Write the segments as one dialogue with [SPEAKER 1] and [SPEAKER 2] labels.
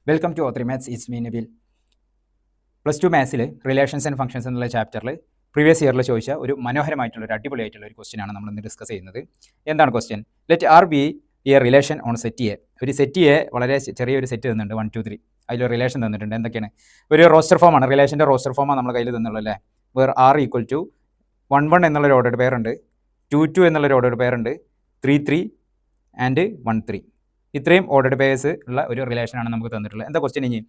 [SPEAKER 1] Welcome to O3 maths. It's me Nabeel. +2 മാത്സിൽ relations and functions എന്നുള്ള ചാപ്റ്ററിൽ പ്രീവിയസ് ഇയറിൽ ചോദിച്ച ഒരു മനോഹരമായിട്ടുള്ള ഒരു അടിപൊളിയായിട്ടുള്ള ഒരു ക്വസ്റ്റ്യൻ ആണ് നമ്മൾ ഇന്ന് ഡിസ്കസ് ചെയ്യുന്നത്. എന്താണ് question? Let R be a relation on set A. ഒരു സെറ്റ് എ വളരെ ചെറിയൊരു സെറ്റ് തന്നിട്ടുണ്ട്, 1 2 3. അതിൽ റിലേഷൻ തന്നിട്ടുണ്ട്. എന്തൊക്കെയാണ്? ഒരു റോസ്റ്റർ ഫോം ആണ്, റിലേഷൻ്റെ റോസ്റ്റർ ഫോമാണ് നമ്മുടെ കയ്യിൽ തന്നുള്ളത് അല്ലേ. വേർ ആർ ഈക്വൽ ടു 1 1 എന്നുള്ളൊരു ഓർഡർഡ് പെയർ ഉണ്ട്, 2 2 എന്നുള്ളൊരു ഓർഡർഡ് പെയർ ഉണ്ട്, 3 3 ആൻഡ് 1 3. ഇത്രയും ഓർഡർഡ് പെയർസ് ഉള്ള ഒരു റിലേഷനാണ് നമുക്ക് തന്നിട്ടുള്ളത്. എന്താ ക്വസ്റ്റ്യൻ? ഇനി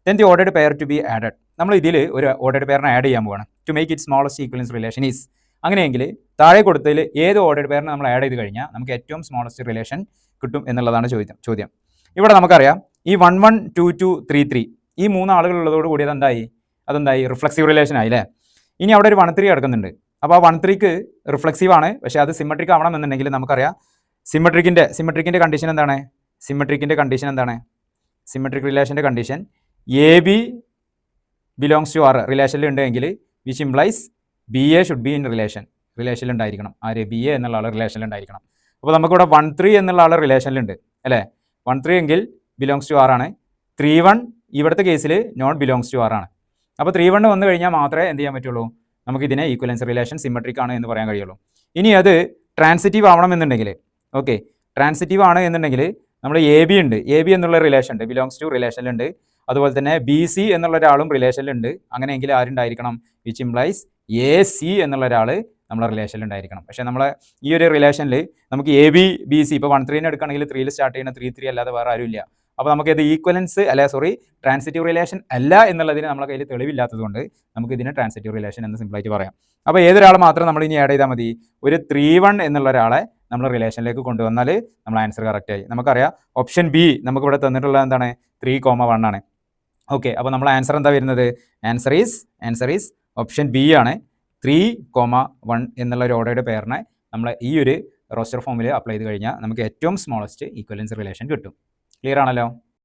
[SPEAKER 1] then the ordered pair to be added. നമ്മൾ ഇതിൽ ഒരു ഓർഡർഡ് പെയറിനെ ആഡ് ചെയ്യാൻ പോവാണ്. To make it smallest equivalence relation is. അങ്ങനെയെങ്കിൽ താഴെ കൊടുത്തതിൽ ഏത് ഓർഡർഡ് പെയറിനെ നമ്മൾ ആഡ് ചെയ്ത് കഴിഞ്ഞാൽ നമുക്ക് ഏറ്റവും സ്മോളസ്റ്റ് റിലേഷൻ കിട്ടും എന്നുള്ളതാണ് ചോദ്യം. ഇവിടെ നമുക്കറിയാം ഈ 1 1 2 2 3 3 ഈ 3 ആളുകളുള്ളതോട് കൂടി അതെന്തായി റിഫ്ലക്സീവ് റിലേഷൻ ആയില്ലേ. ഇനി അവിടെ ഒരു 1 3 കിടക്കുന്നുണ്ട്. അപ്പോൾ ആ 1 3ക്ക് റിഫ്ലക്സീവ് ആണ്, പക്ഷേ അത് സിമെട്രിക് ആവണം എന്നുണ്ടെങ്കിൽ നമുക്കറിയാം സിമെട്രിക്കിൻ്റെ കണ്ടീഷൻ എന്താണ്? സിമെട്രിക് റിലേഷൻ്റെ condition A B belongs to R റിലേഷനിൽ ഉണ്ടെങ്കിൽ which implies B A should be in റിലേഷനിലുണ്ടായിരിക്കണം. ആര്? ബി എ എന്നുള്ള ആൾ റിലേഷനിലുണ്ടായിരിക്കണം. അപ്പോൾ നമുക്കിവിടെ 1 3 എന്നുള്ള ആൾ റിലേഷനിലുണ്ട് അല്ലേ. 1 3 എങ്കിൽ ബിലോങ്സ് ടു ആർ ആണ്. 3 1 ഇവിടുത്തെ കേസിൽ നോട്ട് ബിലോങ്സ് ടു ആർ ആണ്. അപ്പോൾ 3 1 വന്നു കഴിഞ്ഞാൽ മാത്രമേ എന്ത് ചെയ്യാൻ പറ്റുള്ളൂ? നമുക്കിതിനെ ഈക്വലൻസ് റിലേഷൻ സിമെട്രിക് ആണ് എന്ന് പറയാൻ കഴിയുള്ളൂ. ഇനി അത് ട്രാൻസിറ്റീവ് ആവണം എന്നുണ്ടെങ്കിൽ, ഓക്കെ, ട്രാൻസിറ്റീവ് ആണ് എന്നുണ്ടെങ്കിൽ നമ്മൾ എ ബി ഉണ്ട്, എ ബി എന്നുള്ള റിലേഷൻ ഉണ്ട്, ബിലോങ്സ് ടു റിലേഷനിലുണ്ട്. അതുപോലെ തന്നെ ബി സി എന്നുള്ള ഒരാളും റിലേഷനിലുണ്ട്. അങ്ങനെയെങ്കിൽ ആരുണ്ടായിരിക്കണം? വിച്ച് ഇംപ്ലൈസ് എ സി എന്നുള്ള ഒരാൾ നമ്മളെ റിലേഷനിലുണ്ടായിരിക്കണം. പക്ഷേ നമ്മളെ ഈ ഒരു റിലേഷനിൽ നമുക്ക് എ ബി ബി സി ഇപ്പോൾ 1 3 എടുക്കുകയാണെങ്കിൽ 3 സ്റ്റാർട്ട് ചെയ്യുന്ന 3 3 അല്ലാതെ വേറെ ആരും ഇല്ല. അപ്പോൾ നമുക്കിത് ഈക്വലൻസ് ട്രാൻസിറ്റീവ് റിലേഷൻ അല്ല എന്നുള്ളതിന് നമ്മളെ കയ്യിൽ തെളിവില്ലാത്തതുകൊണ്ട് നമുക്ക് ഇതിനെ ട്രാൻസിറ്റീവ് റിലേഷൻ എന്ന് സിമ്പിളായിട്ട് പറയാം. അപ്പോൾ ഏതൊരാൾ മാത്രം നമ്മൾ ഇനി ആഡ് ചെയ്താൽ മതി? ഒരു 3 1 എന്നുള്ള ഒരാളെ നമ്മൾ റിലേഷനിലേക്ക് കൊണ്ടുവന്നാൽ നമ്മൾ ആൻസർ കറക്റ്റായി. നമുക്കറിയാം ഓപ്ഷൻ ബി നമുക്കിവിടെ തന്നിട്ടുള്ളത് എന്താണ്? 3 1 ആണ്. ഓക്കെ, അപ്പോൾ നമ്മൾ ആൻസർ എന്താ വരുന്നത്? ആൻസർ ഈസ് ഓപ്ഷൻ ബി ആണ്. 3 1 എന്നുള്ള ഒരു ഓർഡർഡ് പെയറിനെ നമ്മൾ ഈ ഒരു റോസ്റ്റർ ഫോമിൽ അപ്ലൈ ചെയ്ത് കഴിഞ്ഞാൽ നമുക്ക് ഏറ്റവും സ്മോളസ്റ്റ് ഈക്വലൻസ് റിലേഷൻ കിട്ടും. ക്ലിയർ ആണല്ലോ?